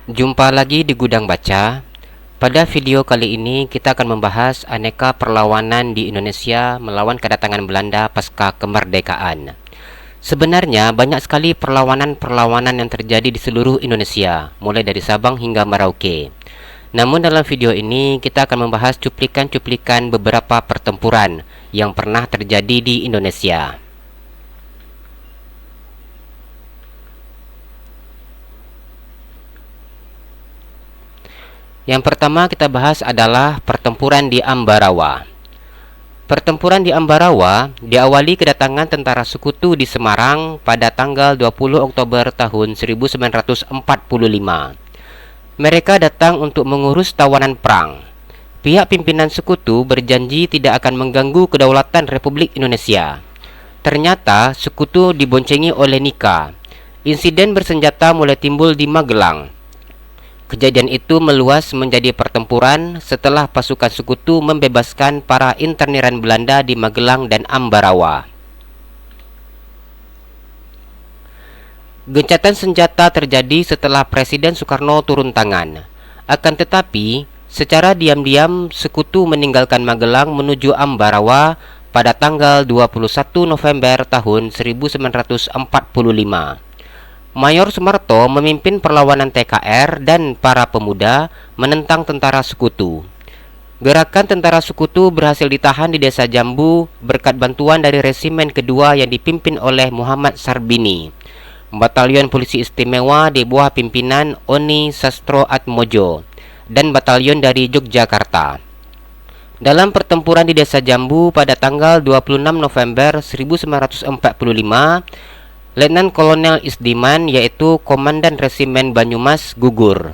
Jumpa lagi di Gudang Baca. Pada video kali ini kita akan membahas aneka perlawanan di Indonesia melawan kedatangan Belanda pasca kemerdekaan. Sebenarnya banyak sekali perlawanan-perlawanan yang terjadi di seluruh Indonesia, mulai dari Sabang hingga Merauke. Namun dalam video ini kita akan membahas cuplikan-cuplikan beberapa pertempuran yang pernah terjadi di Indonesia. Yang pertama kita bahas adalah pertempuran di Ambarawa. Pertempuran di Ambarawa diawali kedatangan tentara sekutu di Semarang pada tanggal 20 Oktober tahun 1945. Mereka datang untuk mengurus tawanan perang. Pihak pimpinan sekutu berjanji tidak akan mengganggu kedaulatan Republik Indonesia. Ternyata sekutu diboncengi oleh Nika. Insiden bersenjata mulai timbul di Magelang. Kejadian itu meluas menjadi pertempuran setelah pasukan sekutu membebaskan para interniran Belanda di Magelang dan Ambarawa. Gencatan senjata terjadi setelah Presiden Soekarno turun tangan. Akan tetapi, secara diam-diam sekutu meninggalkan Magelang menuju Ambarawa pada tanggal 21 November tahun 1945. Mayor Soemarto memimpin perlawanan TKR dan para pemuda menentang tentara sekutu. Gerakan tentara sekutu berhasil ditahan di Desa Jambu berkat bantuan dari resimen kedua yang dipimpin oleh Muhammad Sarbini. Batalion Polisi Istimewa di bawah pimpinan Oni Sastroatmojo dan batalion dari Yogyakarta. Dalam pertempuran di Desa Jambu pada tanggal 26 November 1945, Letnan Kolonel Isdiman, yaitu Komandan Resimen Banyumas, gugur.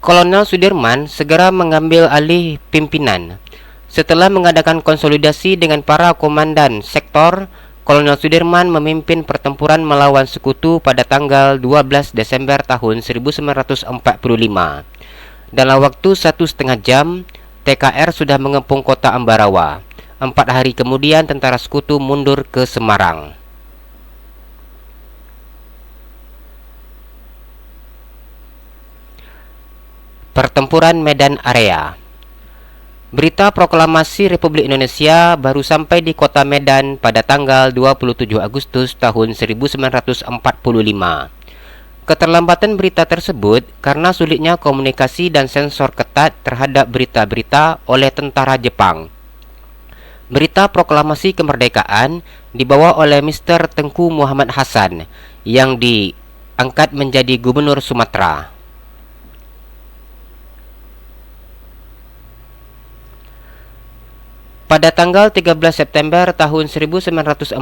Kolonel Sudirman segera mengambil alih pimpinan. Setelah mengadakan konsolidasi dengan para komandan sektor, Kolonel Sudirman memimpin pertempuran melawan sekutu pada tanggal 12 Desember tahun 1945. Dalam waktu 1,5 jam, TKR sudah mengepung kota Ambarawa. 4 hari kemudian tentara sekutu mundur ke Semarang. Pertempuran Medan Area. Berita proklamasi Republik Indonesia baru sampai di kota Medan pada tanggal 27 Agustus tahun 1945. Keterlambatan berita tersebut karena sulitnya komunikasi dan sensor ketat terhadap berita-berita oleh tentara Jepang. Berita proklamasi kemerdekaan dibawa oleh Mr. Tengku Muhammad Hasan yang diangkat menjadi Gubernur Sumatera. Pada tanggal 13 September tahun 1945,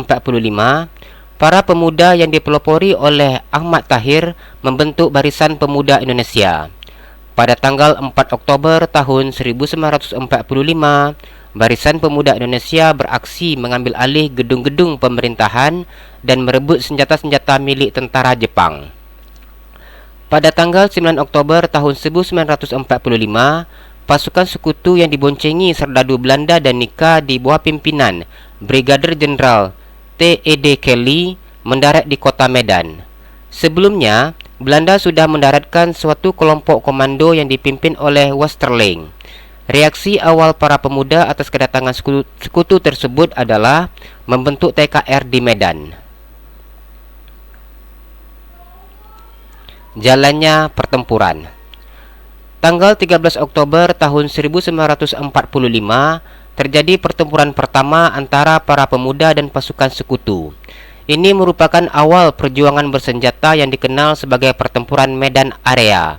para pemuda yang dipelopori oleh Ahmad Tahir membentuk Barisan Pemuda Indonesia. Pada tanggal 4 Oktober tahun 1945, Barisan Pemuda Indonesia beraksi mengambil alih gedung-gedung pemerintahan dan merebut senjata-senjata milik tentara Jepang. Pada tanggal 9 Oktober tahun 1945, pasukan sekutu yang diboncengi serdadu Belanda dan Nika di bawah pimpinan Brigadir Jenderal T.E.D. Kelly mendarat di kota Medan. Sebelumnya, Belanda sudah mendaratkan suatu kelompok komando yang dipimpin oleh Westerling. Reaksi awal para pemuda atas kedatangan sekutu tersebut adalah membentuk TKR di Medan. Jalannya pertempuran. Tanggal 13 Oktober tahun 1945, terjadi pertempuran pertama antara para pemuda dan pasukan sekutu. Ini merupakan awal perjuangan bersenjata yang dikenal sebagai pertempuran Medan Area.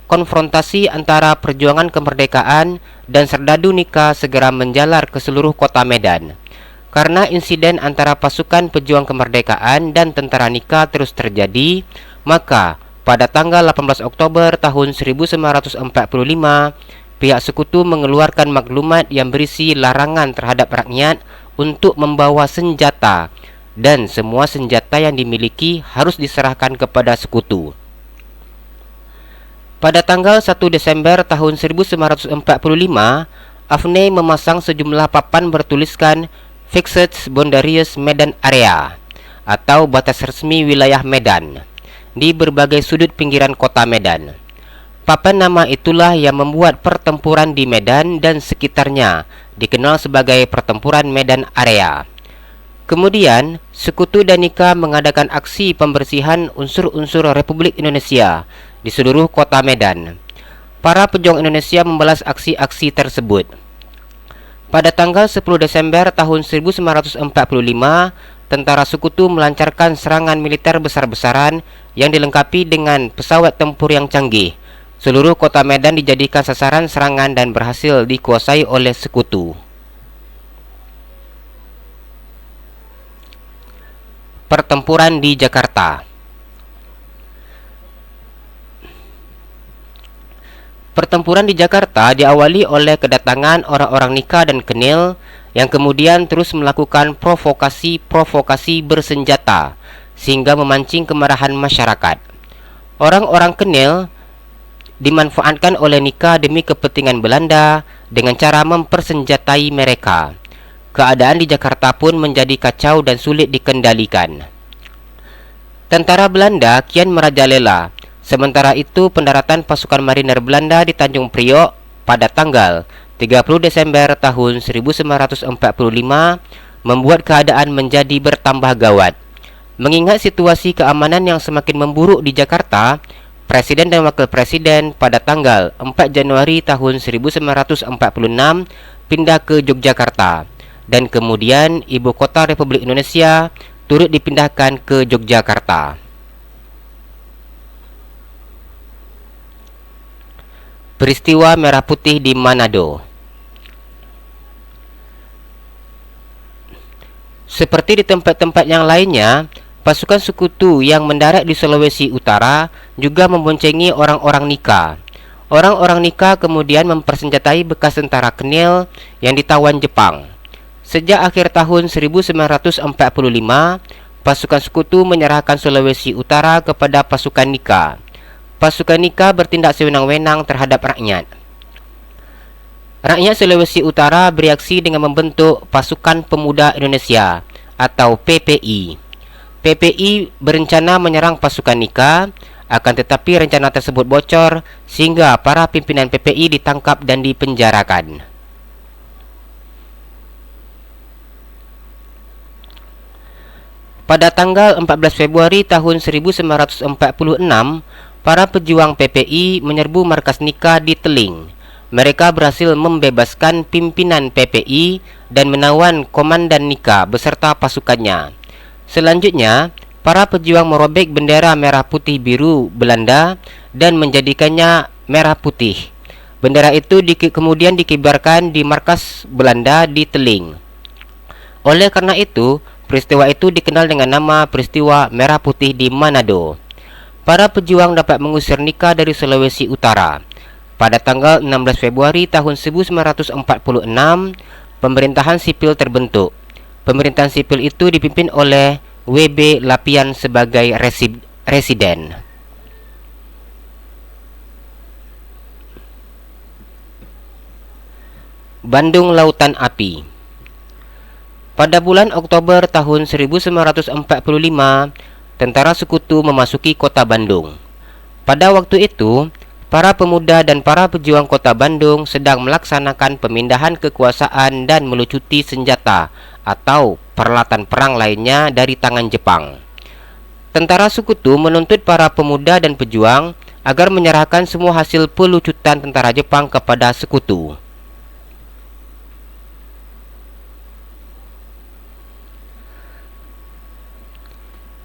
Konfrontasi antara perjuangan kemerdekaan dan serdadu Nika segera menjalar ke seluruh kota Medan. Karena insiden antara pasukan pejuang kemerdekaan dan tentara Nika terus terjadi, maka pada tanggal 18 Oktober tahun 1945, pihak sekutu mengeluarkan maklumat yang berisi larangan terhadap rakyat untuk membawa senjata dan semua senjata yang dimiliki harus diserahkan kepada sekutu. Pada tanggal 1 Desember tahun 1945, Afney memasang sejumlah papan bertuliskan Fixed Boundaries Medan Area atau batas resmi wilayah Medan di berbagai sudut pinggiran kota Medan. Papan nama itulah yang membuat pertempuran di Medan dan sekitarnya dikenal sebagai Pertempuran Medan Area. Kemudian, Sekutu dan Nika mengadakan aksi pembersihan unsur-unsur Republik Indonesia di seluruh kota Medan. Para pejuang Indonesia membalas aksi-aksi tersebut. Pada tanggal 10 Desember tahun 1945, tentara Sekutu melancarkan serangan militer besar-besaran yang dilengkapi dengan pesawat tempur yang canggih. Seluruh kota Medan dijadikan sasaran serangan dan berhasil dikuasai oleh Sekutu. Pertempuran di Jakarta. Pertempuran di Jakarta diawali oleh kedatangan orang-orang Nika dan Kenil yang kemudian terus melakukan provokasi bersenjata sehingga memancing kemarahan masyarakat. Orang-orang Kenil dimanfaatkan oleh Nika demi kepentingan Belanda dengan cara mempersenjatai mereka. Keadaan di Jakarta pun menjadi kacau dan sulit dikendalikan. Tentara Belanda kian merajalela. Sementara itu, pendaratan pasukan marinir Belanda di Tanjung Priok pada tanggal 30 Desember tahun 1945 membuat keadaan menjadi bertambah gawat. Mengingat situasi keamanan yang semakin memburuk di Jakarta, Presiden dan Wakil Presiden pada tanggal 4 Januari tahun 1946 pindah ke Yogyakarta, dan kemudian ibu kota Republik Indonesia turut dipindahkan ke Yogyakarta. Peristiwa Merah Putih di Manado. Seperti di tempat-tempat yang lainnya, pasukan Sekutu yang mendarat di Sulawesi Utara juga memboncengi orang-orang Nika. Orang-orang Nika kemudian mempersenjatai bekas tentara Kenil yang ditawan Jepang. Sejak akhir tahun 1945, pasukan Sekutu menyerahkan Sulawesi Utara kepada pasukan Nika. Pasukan Nika bertindak sewenang-wenang terhadap rakyat. Rakyat Sulawesi Utara bereaksi dengan membentuk Pasukan Pemuda Indonesia atau PPI. PPI berencana menyerang pasukan Nika, akan tetapi rencana tersebut bocor sehingga para pimpinan PPI ditangkap dan dipenjarakan. Pada tanggal 14 Februari tahun 1946, para pejuang PPI menyerbu markas Nika di Teling. Mereka berhasil membebaskan pimpinan PPI dan menawan komandan Nika beserta pasukannya. Selanjutnya, para pejuang merobek bendera merah putih biru Belanda dan menjadikannya merah putih. Bendera itu kemudian dikibarkan di markas Belanda di Teling. Oleh karena itu, peristiwa itu dikenal dengan nama peristiwa Merah Putih di Manado. Para pejuang dapat mengusir Nika dari Sulawesi Utara. Pada tanggal 16 Februari tahun 1946, pemerintahan sipil terbentuk. Pemerintahan sipil itu dipimpin oleh W.B. Lapian sebagai residen. Bandung Lautan Api. Pada bulan Oktober tahun 1945, tentara Sekutu memasuki kota Bandung. Pada waktu itu, para pemuda dan para pejuang kota Bandung sedang melaksanakan pemindahan kekuasaan dan melucuti senjata atau peralatan perang lainnya dari tangan Jepang. Tentara Sekutu menuntut para pemuda dan pejuang agar menyerahkan semua hasil pelucutan tentara Jepang kepada Sekutu.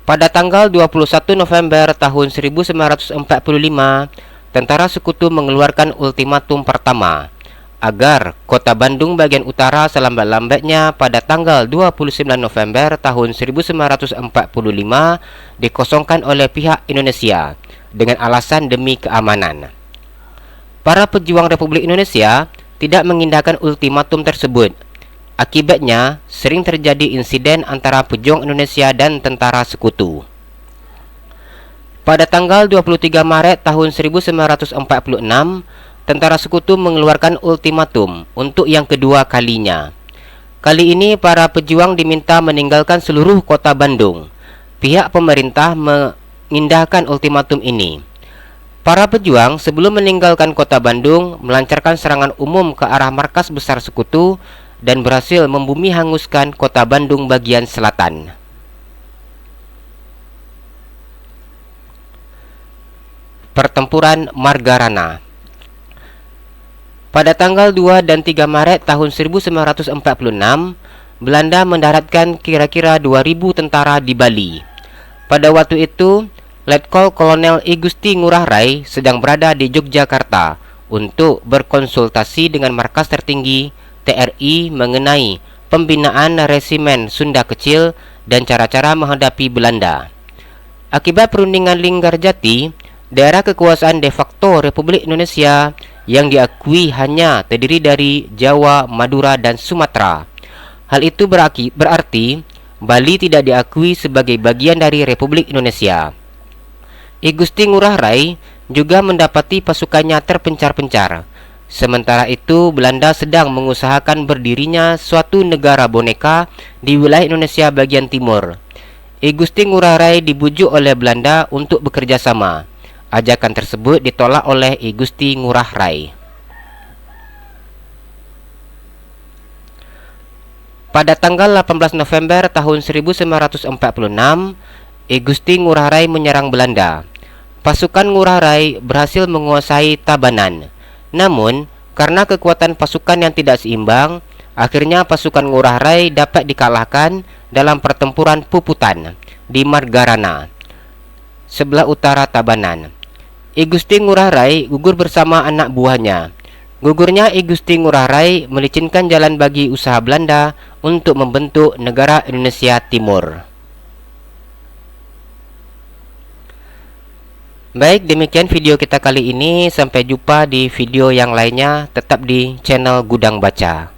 Pada tanggal 21 November tahun 1945, tentara Sekutu mengeluarkan ultimatum pertama agar kota Bandung bagian utara selambat-lambatnya pada tanggal 29 November tahun 1945 dikosongkan oleh pihak Indonesia dengan alasan demi keamanan. Para pejuang Republik Indonesia tidak mengindahkan ultimatum tersebut. Akibatnya, sering terjadi insiden antara pejuang Indonesia dan tentara Sekutu. Pada tanggal 23 Maret tahun 1946, tentara Sekutu mengeluarkan ultimatum untuk yang kedua kalinya. Kali ini para pejuang diminta meninggalkan seluruh kota Bandung. Pihak pemerintah mengindahkan ultimatum ini. Para pejuang sebelum meninggalkan kota Bandung melancarkan serangan umum ke arah markas besar Sekutu dan berhasil membumi hanguskan kota Bandung bagian selatan. Pertempuran Margarana. Pada tanggal 2 dan 3 Maret tahun 1946, Belanda mendaratkan kira-kira 2.000 tentara di Bali. Pada waktu itu, Letkol Kolonel I Gusti Ngurah Rai sedang berada di Yogyakarta untuk berkonsultasi dengan markas tertinggi TRI mengenai pembinaan resimen Sunda Kecil dan cara-cara menghadapi Belanda. Akibat perundingan Linggarjati, daerah kekuasaan de facto Republik Indonesia yang diakui hanya terdiri dari Jawa, Madura, dan Sumatera. Hal itu berarti Bali tidak diakui sebagai bagian dari Republik Indonesia. I Gusti Ngurah Rai juga mendapati pasukannya terpencar-pencar. Sementara itu, Belanda sedang mengusahakan berdirinya suatu negara boneka di wilayah Indonesia bagian timur. I Gusti Ngurah Rai dibujuk oleh Belanda untuk bekerja sama. Ajakan tersebut ditolak oleh I Gusti Ngurah Rai. Pada tanggal 18 November tahun 1946, I Gusti Ngurah Rai menyerang Belanda. Pasukan Ngurah Rai berhasil menguasai Tabanan. Namun, karena kekuatan pasukan yang tidak seimbang, akhirnya pasukan Ngurah Rai dapat dikalahkan dalam pertempuran Puputan di Margarana, sebelah utara Tabanan. I Gusti Ngurah Rai gugur bersama anak buahnya. Gugurnya I Gusti Ngurah Rai melicinkan jalan bagi usaha Belanda untuk membentuk negara Indonesia Timur. Baik, demikian video kita kali ini. Sampai jumpa di video yang lainnya. Tetap di channel Gudang Baca.